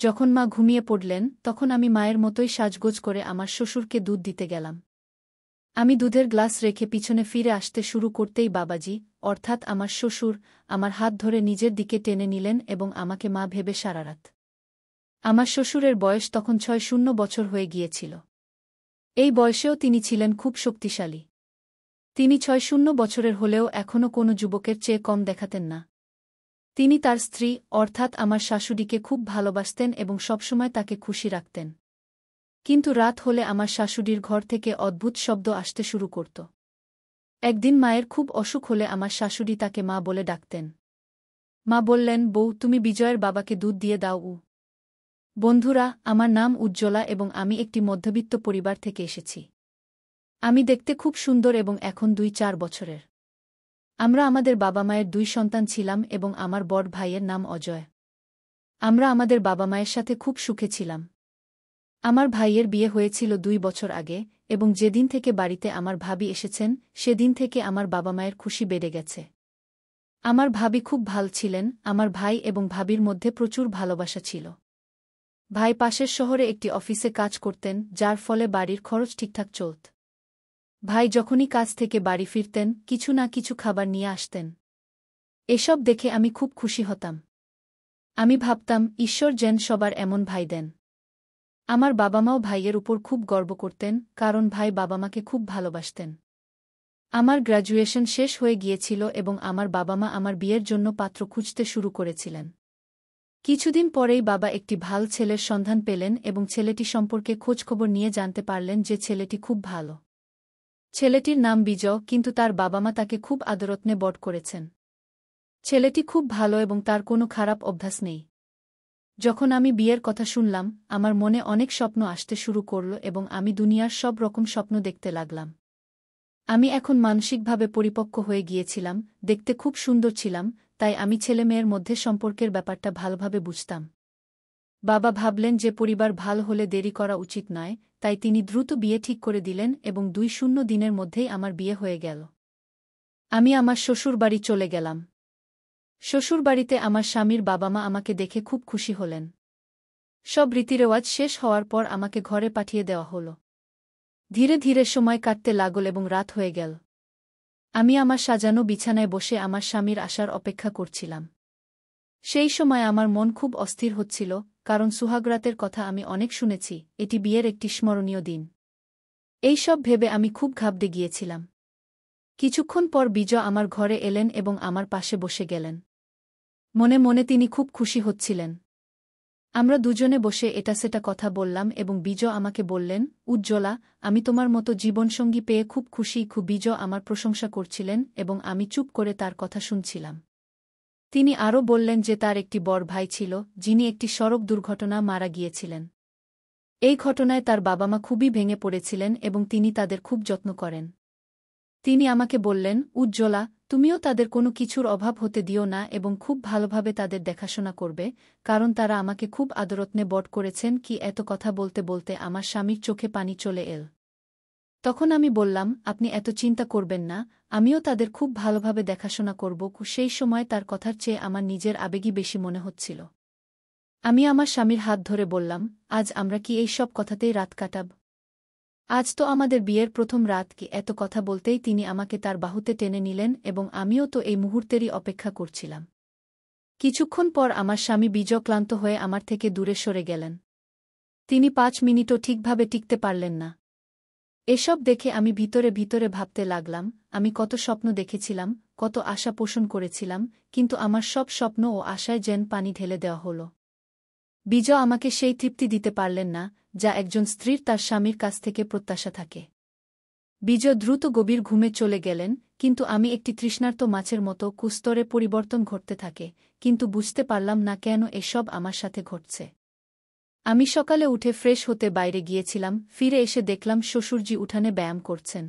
যখন মা ঘুমিয়ে পড়লেন তখন আমি মায়ের মতোই সাজগোজ করে আমার শ্বশুরকে দুধ দিতে গেলাম। আমি দুধের গ্লাস রেখে পিছনে ফিরে আসতে শুরু করতেই বাবাজি, অর্থাৎ আমার শ্বশুর, আমার হাত ধরে নিজের দিকে টেনে নিলেন এবং আমাকে মা ভেবে সারারাত। আমার শ্বশুরের বয়স তখন ৬-০ বছর হয়ে গিয়েছিল। এই বয়সেও তিনি ছিলেন খুব শক্তিশালী। তিনি ৬-০ বছরের হলেও এখনও কোনো যুবকের চেয়ে কম দেখাতেন না। তিনি তার স্ত্রী, অর্থাৎ আমার শাশুড়িকে খুব ভালোবাসতেন এবং সবসময় তাকে খুশি রাখতেন। কিন্তু রাত হলে আমার শাশুড়ির ঘর থেকে অদ্ভুত শব্দ আসতে শুরু করত। একদিন মায়ের খুব অসুখ হলে আমার শাশুড়ি তাকে মা বলে ডাকতেন। মা বললেন, বউ, তুমি বিজয়ের বাবাকে দুধ দিয়ে দাও। বন্ধুরা, আমার নাম উজ্জ্বলা এবং আমি একটি মধ্যবিত্ত পরিবার থেকে এসেছি। আমি দেখতে খুব সুন্দর এবং এখন ২-৪ বছরের। আমরা আমাদের বাবা মায়ের ২ সন্তান ছিলাম এবং আমার বড় ভাইয়ের নাম অজয়। আমরা আমাদের বাবা মায়ের সাথে খুব সুখে ছিলাম। আমার ভাইয়ের বিয়ে হয়েছিল ২ বছর আগে এবং যেদিন থেকে বাড়িতে আমার ভাবি এসেছেন সেদিন থেকে আমার বাবা মায়ের খুশি বেড়ে গেছে। আমার ভাবি খুব ভাল ছিলেন, আমার ভাই এবং ভাবির মধ্যে প্রচুর ভালোবাসা ছিল। ভাই পাশের শহরে একটি অফিসে কাজ করতেন, যার ফলে বাড়ির খরচ ঠিকঠাক চলত। ভাই যখনই কাজ থেকে বাড়ি ফিরতেন কিছু না কিছু খাবার নিয়ে আসতেন। এসব দেখে আমি খুব খুশি হতাম। আমি ভাবতাম, ঈশ্বর যেন সবার এমন ভাই দেন। আমার বাবা মাও ভাইয়ের উপর খুব গর্ব করতেন, কারণ ভাই বাবা মাকে খুব ভালোবাসতেন। আমার গ্র্যাজুয়েশন শেষ হয়ে গিয়েছিল এবং আমার বাবা মা আমার বিয়ের জন্য পাত্র খুঁজতে শুরু করেছিলেন। কিছুদিন পরেই বাবা একটি ভাল ছেলের সন্ধান পেলেন এবং ছেলেটি সম্পর্কে খোঁজখবর নিয়ে জানতে পারলেন যে ছেলেটি খুব ভালো। ছেলেটির নাম বিজয়, কিন্তু তার বাবা মা তাকে খুব আদরত্নে বড় করেছেন। ছেলেটি খুব ভালো এবং তার কোনো খারাপ অভ্যাস নেই। যখন আমি বিয়ের কথা শুনলাম, আমার মনে অনেক স্বপ্ন আসতে শুরু করল এবং আমি দুনিয়ার সব রকম স্বপ্ন দেখতে লাগলাম। আমি এখন মানসিকভাবে পরিপক্ব হয়ে গিয়েছিলাম, দেখতে খুব সুন্দর ছিলাম, তাই আমি ছেলেমেয়ের মধ্যে সম্পর্কের ব্যাপারটা ভালোভাবে বুঝতাম। বাবা ভাবলেন যে পরিবার ভালো হলে দেরি করা উচিত নয়, তাই তিনি দ্রুত বিয়ে ঠিক করে দিলেন এবং ২-০ দিনের মধ্যেই আমার বিয়ে হয়ে গেল। আমি আমার শ্বশুরবাড়ি চলে গেলাম। শ্বশুরবাড়িতে আমার স্বামীর বাবা মা আমাকে দেখে খুব খুশি হলেন। সব রীতিরেওয়াজ শেষ হওয়ার পর আমাকে ঘরে পাঠিয়ে দেওয়া হল। ধীরে ধীরে সময় কাটতে লাগল এবং রাত হয়ে গেল। আমি আমার সাজানো বিছানায় বসে আমার স্বামীর আসার অপেক্ষা করছিলাম। সেই সময় আমার মন খুব অস্থির হচ্ছিল, কারণ সুহাগরাতের কথা আমি অনেক শুনেছি, এটি বিয়ের একটি স্মরণীয় দিন। এই সব ভেবে আমি খুব ঘাবড়ে গিয়েছিলাম। কিছুক্ষণ পর বিজয় আমার ঘরে এলেন এবং আমার পাশে বসে গেলেন। মনে মনে তিনি খুব খুশি হচ্ছিলেন। আমরা দুজনে বসে এটা সেটা কথা বললাম এবং বিজয় আমাকে বললেন, উজ্জ্বলা, আমি তোমার মতো জীবনসঙ্গী পেয়ে খুব খুশি। বিজয় আমার প্রশংসা করছিলেন এবং আমি চুপ করে তার কথা শুনছিলাম। তিনি আরও বললেন যে তার একটি বড় ভাই ছিল, যিনি একটি সড়ক দুর্ঘটনা মারা গিয়েছিলেন। এই ঘটনায় তার বাবা মা খুবই ভেঙে পড়েছিলেন এবং তিনি তাদের খুব যত্ন করেন। তিনি আমাকে বললেন, উজ্জ্বলা, তুমিও তাদের কোনো কিছুর অভাব হতে দিও না এবং খুব ভালোভাবে তাদের দেখাশোনা করবে, কারণ তারা আমাকে খুব আদরত্নে বড় করেছেন। এত কথা বলতে বলতে আমার স্বামীর চোখে পানি চলে এল। তখন আমি বললাম, আপনি এত চিন্তা করবেন না, আমিও তাদের খুব ভালোভাবে দেখাশোনা করব। সেই সময় তার কথার চেয়ে আমার নিজের আবেগই বেশি মনে হচ্ছিল। আমি আমার স্বামীর হাত ধরে বললাম, আজ আমরা কি এই সব কথাতেই রাত কাটাব? আজ তো আমাদের বিয়ের প্রথম রাত। এত কথা বলতেই তিনি আমাকে তার বাহুতে টেনে নিলেন এবং আমিও তো এই মুহূর্তেরই অপেক্ষা করছিলাম। কিছুক্ষণ পর আমার স্বামী বিজয় ক্লান্ত হয়ে আমার থেকে দূরে সরে গেলেন। তিনি ৫ মিনিটও ঠিকভাবে টিকতে পারলেন না। এসব দেখে আমি ভিতরে ভিতরে ভাবতে লাগলাম, আমি কত স্বপ্ন দেখেছিলাম, কত আশা পোষণ করেছিলাম, কিন্তু আমার সব স্বপ্ন ও আশায় যেন পানি ঢেলে দেওয়া হল। বিজয় আমাকে সেই তৃপ্তি দিতে পারলেন না, যা একজন স্ত্রীর তার স্বামীর কাছ থেকে প্রত্যাশা থাকে। বিজয় দ্রুত গভীর ঘুমে চলে গেলেন, কিন্তু আমি একটি তৃষ্ণার্ত মাছের মতো কুস্তরে পরিবর্তন ঘটতে থাকে, কিন্তু বুঝতে পারলাম না কেন এসব আমার সাথে ঘটছে। আমি সকালে উঠে ফ্রেশ হতে বাইরে গিয়েছিলাম, ফিরে এসে দেখলাম শ্বশুরজি উঠানে ব্যায়াম করছেন।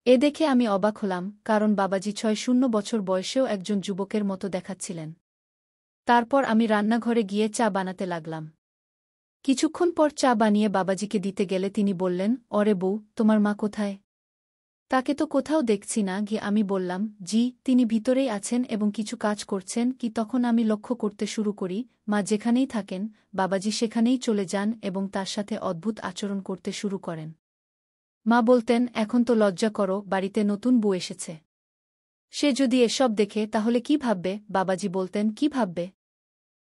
এ দেখে আমি অবাক হলাম, কারণ বাবাজি ৬-০ বছর বয়সেও একজন যুবকের মতো দেখাচ্ছিলেন। তারপর আমি রান্নাঘরে গিয়ে চা বানাতে লাগলাম। কিছুক্ষণ পর চা বানিয়ে বাবাজিকে দিতে গেলে তিনি বললেন, অরে বউ, তোমার মা কোথায়? তাকে তো কোথাও দেখছি না। গিয়ে আমি বললাম, জি, তিনি ভিতরেই আছেন এবং কিছু কাজ করছেন কি। তখন আমি লক্ষ্য করতে শুরু করি, মা যেখানেই থাকেন, বাবাজি সেখানেই চলে যান এবং তার সাথে অদ্ভুত আচরণ করতে শুরু করেন। মা বলতেন, এখন তো লজ্জা করো, বাড়িতে নতুন বউ এসেছে। সে যদি এসব দেখে তাহলে কি ভাববে? বাবাজি বলতেন, কি ভাববে?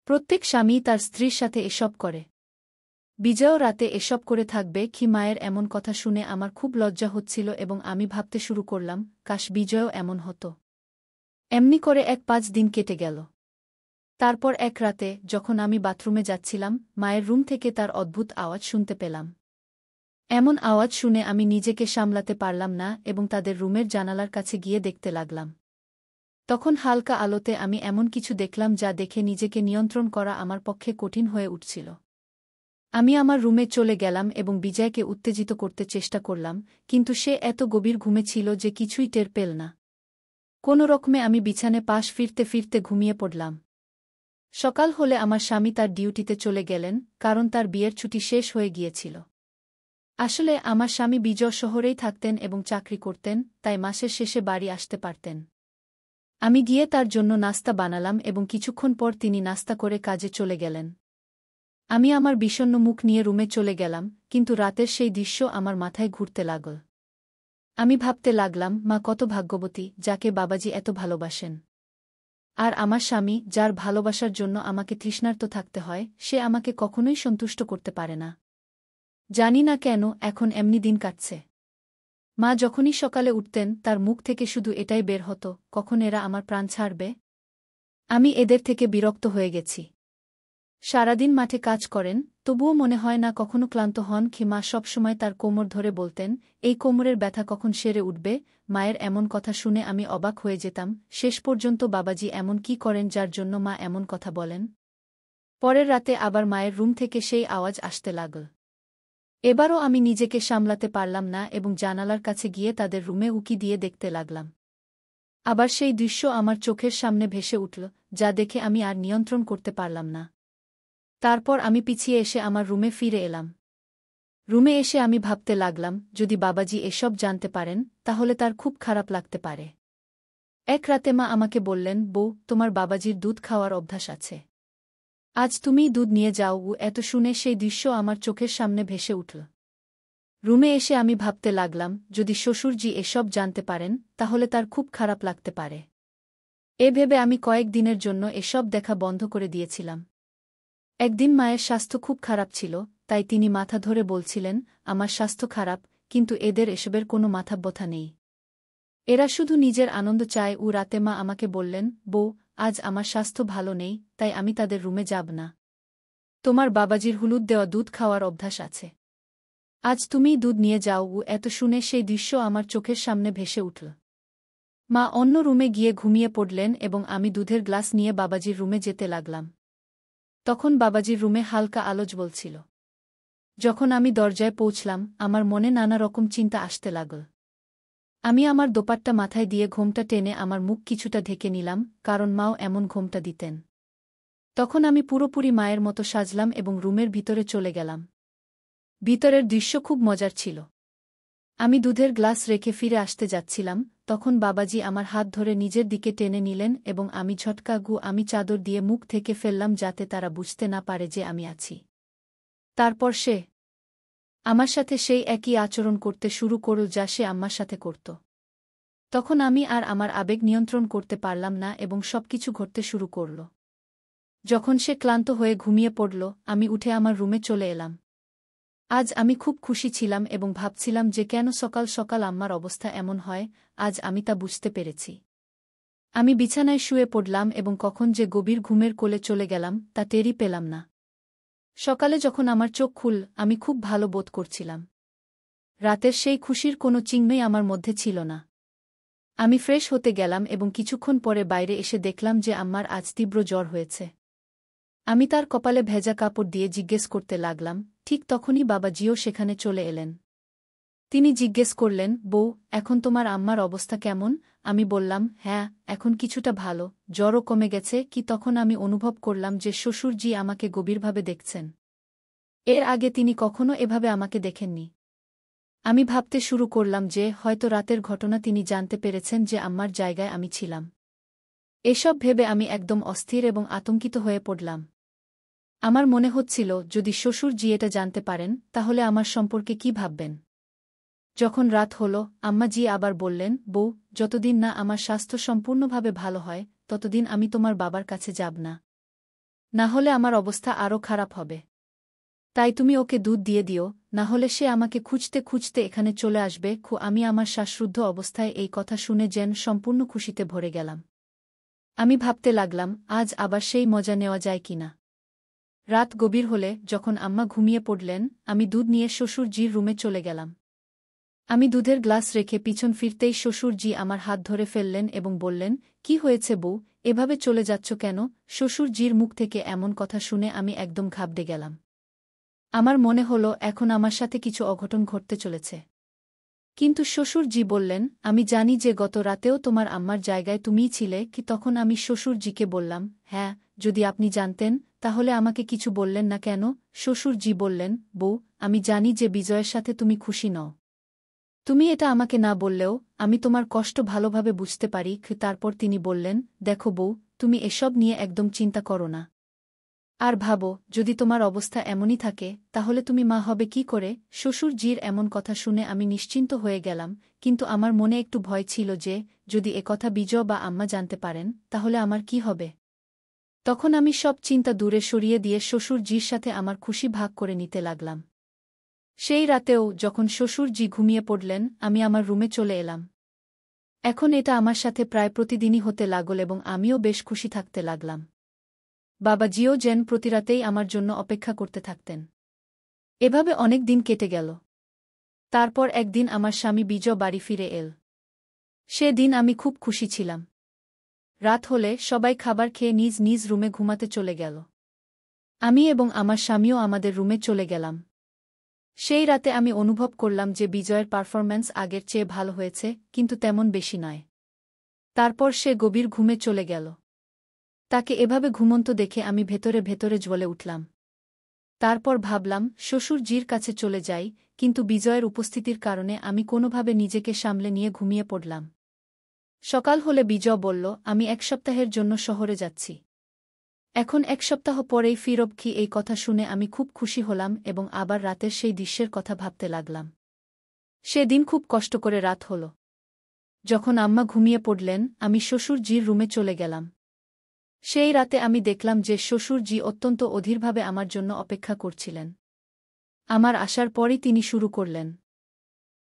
প্রত্যেক স্বামী তার স্ত্রীর সাথে এসব করে। বিজয়ও রাতে এসব করে থাকবে কি। মায়ের এমন কথা শুনে আমার খুব লজ্জা হচ্ছিল এবং আমি ভাবতে শুরু করলাম, কাশ বিজয়ও এমন হতো। এমনি করে ১-৫ দিন কেটে গেল। তারপর এক রাতে যখন আমি বাথরুমে যাচ্ছিলাম, মায়ের রুম থেকে তার অদ্ভুত আওয়াজ শুনতে পেলাম। এমন আওয়াজ শুনে আমি নিজেকে সামলাতে পারলাম না এবং তাদের রুমের জানালার কাছে গিয়ে দেখতে লাগলাম। তখন হালকা আলোতে আমি এমন কিছু দেখলাম যা দেখে নিজেকে নিয়ন্ত্রণ করা আমার পক্ষে কঠিন হয়ে উঠছিল। আমি আমার রুমে চলে গেলাম এবং বিজয়কে উত্তেজিত করতে চেষ্টা করলাম, কিন্তু সে এত গভীর ঘুমে ছিল যে কিছুই টের পেল না। কোনো রকমে আমি বিছানে পাশ ফিরতে ফিরতে ঘুমিয়ে পড়লাম। সকাল হলে আমার স্বামী তার ডিউটিতে চলে গেলেন, কারণ তার বিয়ের ছুটি শেষ হয়ে গিয়েছিল। আসলে আমার স্বামী বিজয় শহরেই থাকতেন এবং চাকরি করতেন, তাই মাসের শেষে বাড়ি আসতে পারতেন। আমি গিয়ে তার জন্য নাস্তা বানালাম এবং কিছুক্ষণ পর তিনি নাস্তা করে কাজে চলে গেলেন। আমি আমার বিষণ্ণ মুখ নিয়ে রুমে চলে গেলাম, কিন্তু রাতের সেই দৃশ্য আমার মাথায় ঘুরতে লাগল। আমি ভাবতে লাগলাম, মা কত ভাগ্যবতী, যাকে বাবাজি এত ভালোবাসেন। আর আমার স্বামী, যার ভালোবাসার জন্য আমাকে তৃষ্ণার্ত থাকতে হয়, সে আমাকে কখনোই সন্তুষ্ট করতে পারে না। জানি না কেন এখন এমনি দিন কাটছে। মা যখনই সকালে উঠতেন তার মুখ থেকে শুধু এটাই বের হতো, কখন এরা আমার প্রাণ ছাড়বে। আমি এদের থেকে বিরক্ত হয়ে গেছি। সারাদিন মাঠে কাজ করেন, তবুও মনে হয় না কখনো ক্লান্ত হন কি। মা সবসময় তার কোমর ধরে বলতেন, এই কোমরের ব্যথা কখন সেরে উঠবে। মায়ের এমন কথা শুনে আমি অবাক হয়ে যেতাম। শেষ পর্যন্ত বাবাজি এমন কি করেন যার জন্য মা এমন কথা বলেন? পরের রাতে আবার মায়ের রুম থেকে সেই আওয়াজ আসতে লাগল। এবারও আমি নিজেকে সামলাতে পারলাম না এবং জানালার কাছে গিয়ে তাদের রুমে উকি দিয়ে দেখতে লাগলাম। আবার সেই দৃশ্য আমার চোখের সামনে ভেসে উঠল, যা দেখে আমি আর নিয়ন্ত্রণ করতে পারলাম না। তারপর আমি পিছিয়ে এসে আমার রুমে ফিরে এলাম। রুমে এসে আমি ভাবতে লাগলাম, যদি বাবাজি এসব জানতে পারেন তাহলে তার খুব খারাপ লাগতে পারে। এক রাতে মা আমাকে বললেন, বউ, তোমার বাবাজির দুধ খাওয়ার অভ্যাস আছে। আজ তুমিই দুধ নিয়ে যাও। এত শুনে সেই দৃশ্য আমার চোখের সামনে ভেসে উঠল। রুমে এসে আমি ভাবতে লাগলাম, যদি শ্বশুরজি এসব জানতে পারেন তাহলে তার খুব খারাপ লাগতে পারে। এ ভেবে আমি কয়েক দিনের জন্য এসব দেখা বন্ধ করে দিয়েছিলাম। একদিন মায়ের স্বাস্থ্য খুব খারাপ ছিল, তাই তিনি মাথা ধরে বলছিলেন, আমার স্বাস্থ্য খারাপ, কিন্তু এদের এসবের কোনো মাথাব্যথা নেই। এরা শুধু নিজের আনন্দ চায়। রাতে মা আমাকে বললেন, বউ, আজ আমার স্বাস্থ্য ভালো নেই, তাই আমি তাদের রুমে যাব না। তোমার বাবাজির হলুদ দেওয়া দুধ খাওয়ার অভ্যাস আছে। আজ তুমিই দুধ নিয়ে যাও। এত শুনে সেই দৃশ্য আমার চোখের সামনে ভেসে উঠল। মা অন্য রুমে গিয়ে ঘুমিয়ে পড়লেন এবং আমি দুধের গ্লাস নিয়ে বাবাজির রুমে যেতে লাগলাম। তখন বাবাজির রুমে হালকা আলো জ্বলছিল। যখন আমি দরজায় পৌঁছলাম, আমার মনে নানা রকম চিন্তা আসতে লাগল। আমি আমার দোপাট্টা মাথায় দিয়ে ঘোমটা টেনে আমার মুখ কিছুটা ঢেকে নিলাম, কারণ মাও এমন ঘোমটা দিতেন। তখন আমি পুরোপুরি মায়ের মতো সাজলাম এবং রুমের ভিতরে চলে গেলাম। ভিতরের দৃশ্য খুব মজার ছিল। আমি দুধের গ্লাস রেখে ফিরে আসতে যাচ্ছিলাম, তখন বাবাজি আমার হাত ধরে নিজের দিকে টেনে নিলেন এবং আমি চাদর দিয়ে মুখ থেকে ফেললাম যাতে তারা বুঝতে না পারে যে আমি আছি। তারপর সে আমার সাথে সেই একই আচরণ করতে শুরু করল যা সে আম্মার সাথে করত। তখন আমি আর আমার আবেগ নিয়ন্ত্রণ করতে পারলাম না এবং সবকিছু ঘটতে শুরু করল। যখন সে ক্লান্ত হয়ে ঘুমিয়ে পড়ল, আমি উঠে আমার রুমে চলে এলাম। আজ আমি খুব খুশি ছিলাম এবং ভাবছিলাম যে কেন সকাল সকাল আম্মার অবস্থা এমন হয়। আজ আমি তা বুঝতে পেরেছি। আমি বিছানায় শুয়ে পড়লাম এবং কখন যে গভীর ঘুমের কোলে চলে গেলাম তা টেরই পেলাম না। সকালে যখন আমার চোখ খুলল, আমি খুব ভালো বোধ করছিলাম। রাতের সেই খুশির কোনো চিহ্নই আমার মধ্যে ছিল না। আমি ফ্রেশ হতে গেলাম এবং কিছুক্ষণ পরে বাইরে এসে দেখলাম যে আম্মার আজ তীব্র জ্বর হয়েছে। আমি তার কপালে ভেজা কাপড় দিয়ে জিজ্ঞেস করতে লাগলাম। ঠিক তখনই বাবাজিও সেখানে চলে এলেন। তিনি জিজ্ঞেস করলেন, বউ, এখন তোমার আম্মার অবস্থা কেমন? আমি বললাম, হ্যাঁ, এখন কিছুটা ভালো, জ্বরও কমে গেছে কি। তখন আমি অনুভব করলাম যে শ্বশুরজি আমাকে গভীরভাবে দেখছেন। এর আগে তিনি কখনো এভাবে আমাকে দেখেননি। আমি ভাবতে শুরু করলাম যে হয়তো রাতের ঘটনা তিনি জানতে পেরেছেন যে আম্মার জায়গায় আমি ছিলাম। এসব ভেবে আমি একদম অস্থির এবং আতঙ্কিত হয়ে পড়লাম। আমার মনে হচ্ছিল যদি শ্বশুরজি এটা জানতে পারেন তাহলে আমার সম্পর্কে কি ভাববেন। যখন রাত হল, আম্মাজি আবার বললেন, বউ, যতদিন না আমার স্বাস্থ্য সম্পূর্ণভাবে ভালো হয় ততদিন আমি তোমার বাবার কাছে যাব না। না হলে আমার অবস্থা আরও খারাপ হবে। তাই তুমি ওকে দুধ দিয়ে দিও, না হলে সে আমাকে খুঁজতে খুঁজতে এখানে চলে আসবে। আমি আমার শ্বাসরুদ্ধ অবস্থায় এই কথা শুনে যেন সম্পূর্ণ খুশিতে ভরে গেলাম। আমি ভাবতে লাগলাম আজ আবার সেই মজা নেওয়া যায় কিনা। রাত গভীর হলে যখন আম্মা ঘুমিয়ে পড়লেন, আমি দুধ নিয়ে শ্বশুরজির রুমে চলে গেলাম। আমি দুধের গ্লাস রেখে পিছন ফিরতেই শ্বশুরজি আমার হাত ধরে ফেললেন এবং বললেন, কি হয়েছে বউ, এভাবে চলে যাচ্ছ কেন? শ্বশুরজির মুখ থেকে এমন কথা শুনে আমি একদম ঘাবড়ে গেলাম। আমার মনে হলো এখন আমার সাথে কিছু অঘটন ঘটতে চলেছে। কিন্তু শ্বশুরজি বললেন, আমি জানি যে গত রাতেও তোমার আম্মার জায়গায় তুমিই ছিলে। কি তখন আমি শ্বশুরজিকে বললাম, হ্যাঁ, যদি আপনি জানতেন তাহলে আমাকে কিছু বললেন না কেন? শ্বশুরজি বললেন, বউ, আমি জানি যে বিজয়ের সাথে তুমি খুশি নও। তুমি এটা আমাকে না বললেও আমি তোমার কষ্ট ভালোভাবে বুঝতে পারি। তারপর তিনি বললেন, দেখো বউ, তুমি এসব নিয়ে একদম চিন্তা করো না। আর ভাবো, যদি তোমার অবস্থা এমনই থাকে তাহলে তুমি মা হবে কি করে? শ্বশুরজির এমন কথা শুনে আমি নিশ্চিন্ত হয়ে গেলাম, কিন্তু আমার মনে একটু ভয় ছিল যে যদি একথা বিজয় বা আম্মা জানতে পারেন তাহলে আমার কি হবে। তখন আমি সব চিন্তা দূরে সরিয়ে দিয়ে শ্বশুরজির সাথে আমার খুশি ভাগ করে নিতে লাগলাম। সেই রাতেও যখন শ্বশুরজি ঘুমিয়ে পড়লেন আমি আমার রুমে চলে এলাম। এখন এটা আমার সাথে প্রায় প্রতিদিনই হতে লাগল এবং আমিও বেশ খুশি থাকতে লাগলাম। বাবাজিও যেন প্রতিরাতেই আমার জন্য অপেক্ষা করতে থাকতেন। এভাবে অনেক দিন কেটে গেল। তারপর একদিন আমার স্বামী বিজয় বাড়ি ফিরে এল। সে দিন আমি খুব খুশি ছিলাম। রাত হলে সবাই খাবার খেয়ে নিজ নিজ রুমে ঘুমাতে চলে গেল। আমি এবং আমার স্বামীও আমাদের রুমে চলে গেলাম। সেই রাতে আমি অনুভব করলাম যে বিজয়ের পারফরম্যান্স আগের চেয়ে ভালো হয়েছে, কিন্তু তেমন বেশি নয়। তারপর সে গভীর ঘুমে চলে গেল। তাকে এভাবে ঘুমন্ত দেখে আমি ভেতরে ভেতরে জ্বলে উঠলাম। তারপর ভাবলাম শ্বশুরজির কাছে চলে যাই, কিন্তু বিজয়ের উপস্থিতির কারণে আমি কোনোভাবে নিজেকে সামলে নিয়ে ঘুমিয়ে পড়লাম। সকাল হলে বিজয় বলল, আমি 1 সপ্তাহের জন্য শহরে যাচ্ছি। এখন 1 সপ্তাহ পরেই ফিরব। কি এই কথা শুনে আমি খুব খুশি হলাম এবং আবার রাতের সেই দৃশ্যের কথা ভাবতে লাগলাম। সেদিন খুব কষ্ট করে রাত হল। যখন আম্মা ঘুমিয়ে পড়লেন আমি শ্বশুরজির রুমে চলে গেলাম। সেই রাতে আমি দেখলাম যে শ্বশুরজি অত্যন্ত অধীরভাবে আমার জন্য অপেক্ষা করছিলেন। আমার আসার পরই তিনি শুরু করলেন।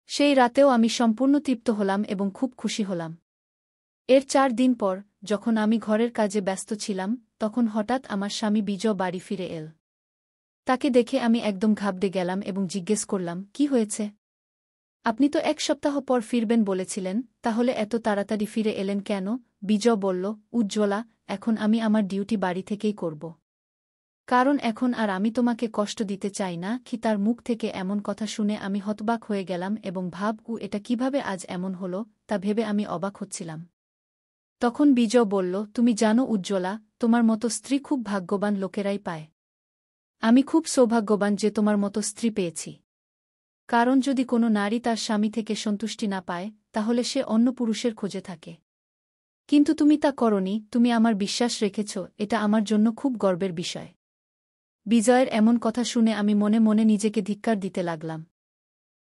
সেই রাতেও আমি সম্পূর্ণ তৃপ্ত হলাম এবং খুব খুশি হলাম। এর 4 দিন পর যখন আমি ঘরের কাজে ব্যস্ত ছিলাম তখন হঠাৎ আমার স্বামী বিজয় বাড়ি ফিরে এল। তাকে দেখে আমি একদম ঘাবড়ে গেলাম এবং জিজ্ঞেস করলাম, কি হয়েছে? আপনি তো 1 সপ্তাহ পর ফিরবেন বলেছিলেন, তাহলে এত তাড়াতাড়ি ফিরে এলেন কেন? বিজয় বলল, উজ্জ্বলা, এখন আমি আমার ডিউটি বাড়ি থেকেই করব। কারণ এখন আর আমি তোমাকে কষ্ট দিতে চাই না। কি তার মুখ থেকে এমন কথা শুনে আমি হতবাক হয়ে গেলাম এবং এটা কিভাবে আজ এমন হলো তা ভেবে আমি অবাক হচ্ছিলাম। তখন বিজয় বলল, তুমি জানো উজ্জ্বলা, তোমার মতো স্ত্রী খুব ভাগ্যবান লোকেরাই পায়। আমি খুব সৌভাগ্যবান যে তোমার মতো স্ত্রী পেয়েছি। কারণ যদি কোনো নারী তার স্বামী থেকে সন্তুষ্টি না পায় তাহলে সে অন্য পুরুষের খোঁজে থাকে। কিন্তু তুমি তা করনি, তুমি আমার বিশ্বাস রেখেছ, এটা আমার জন্য খুব গর্বের বিষয়। বিজয়ের এমন কথা শুনে আমি মনে মনে নিজেকে ধিক্কার দিতে লাগলাম।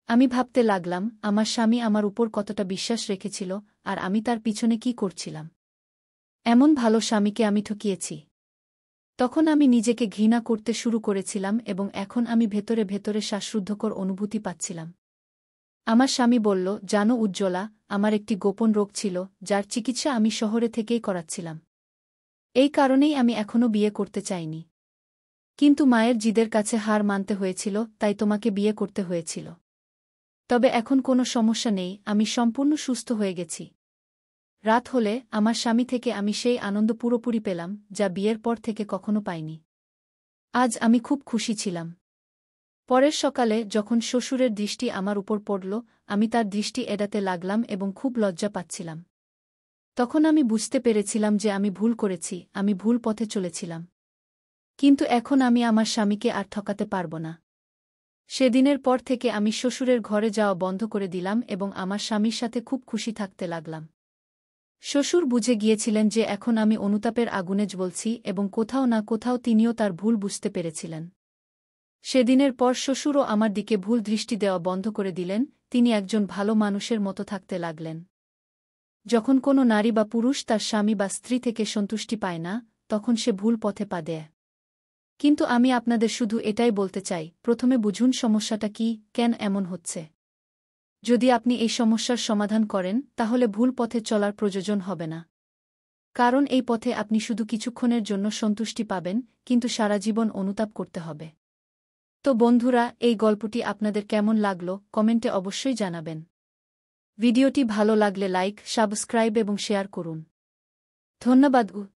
আমি ভাবতে লাগলাম আমার স্বামী আমার উপর কতটা বিশ্বাস রেখেছিল আর আমি তার পিছনে কি করছিলাম। এমন ভালো স্বামীকে আমি ঠকিয়েছি। তখন আমি নিজেকে ঘৃণা করতে শুরু করেছিলাম এবং এখন আমি ভেতরে ভেতরে শ্বাসরুদ্ধকর অনুভূতি পাচ্ছিলাম। আমার স্বামী বলল, জানো উজ্জ্বলা, আমার একটি গোপন রোগ ছিল যার চিকিৎসা আমি শহরে থেকেই করাচ্ছিলাম। এই কারণেই আমি এখনও বিয়ে করতে চাইনি। কিন্তু মায়ের জিদের কাছে হার মানতে হয়েছিল, তাই তোমাকে বিয়ে করতে হয়েছিল। তবে এখন কোনো সমস্যা নেই, আমি সম্পূর্ণ সুস্থ হয়ে গেছি। রাত হলে আমার স্বামী থেকে আমি সেই আনন্দ পুরোপুরি পেলাম যা বিয়ের পর থেকে কখনো পাইনি। আজ আমি খুব খুশি ছিলাম। পরের সকালে যখন শ্বশুরের দৃষ্টি আমার উপর পড়ল আমি তার দৃষ্টি এড়াতে লাগলাম এবং খুব লজ্জা পাচ্ছিলাম। তখন আমি বুঝতে পেরেছিলাম যে আমি ভুল করেছি, আমি ভুল পথে চলেছিলাম। কিন্তু এখন আমি আমার স্বামীকে আর ঠকাতে পারব না। সেদিনের পর থেকে আমি শ্বশুরের ঘরে যাওয়া বন্ধ করে দিলাম এবং আমার স্বামীর সাথে খুব খুশি থাকতে লাগলাম। শ্বশুর বুঝে গিয়েছিলেন যে এখন আমি অনুতাপের আগুনে জ্বলছি এবং কোথাও না কোথাও তিনিও তার ভুল বুঝতে পেরেছিলেন। সেদিনের পর শ্বশুরও আমার দিকে ভুল দৃষ্টি দেওয়া বন্ধ করে দিলেন, তিনি একজন ভালো মানুষের মতো থাকতে লাগলেন। যখন কোনো নারী বা পুরুষ তার স্বামী বা স্ত্রী থেকে সন্তুষ্টি পায় না, তখন সে ভুল পথে পা দেয়। কিন্তু আমি আপনাদের শুধু এটাই বলতে চাই, প্রথমে বুঝুন সমস্যাটা কি, কেন এমন হচ্ছে। যদি আপনি এই সমস্যার সমাধান করেন, তাহলে ভুল পথে চলার প্রয়োজন হবে না। কারণ এই পথে আপনি শুধু কিছুক্ষণের জন্য সন্তুষ্টি পাবেন, কিন্তু সারা জীবন অনুতাপ করতে হবে। তো বন্ধুরা, এই গল্পটি আপনাদের কেমন লাগলো কমেন্টে অবশ্যই জানাবেন। ভিডিওটি ভালো লাগলে লাইক, সাবস্ক্রাইব এবং শেয়ার করুন। ধন্যবাদ।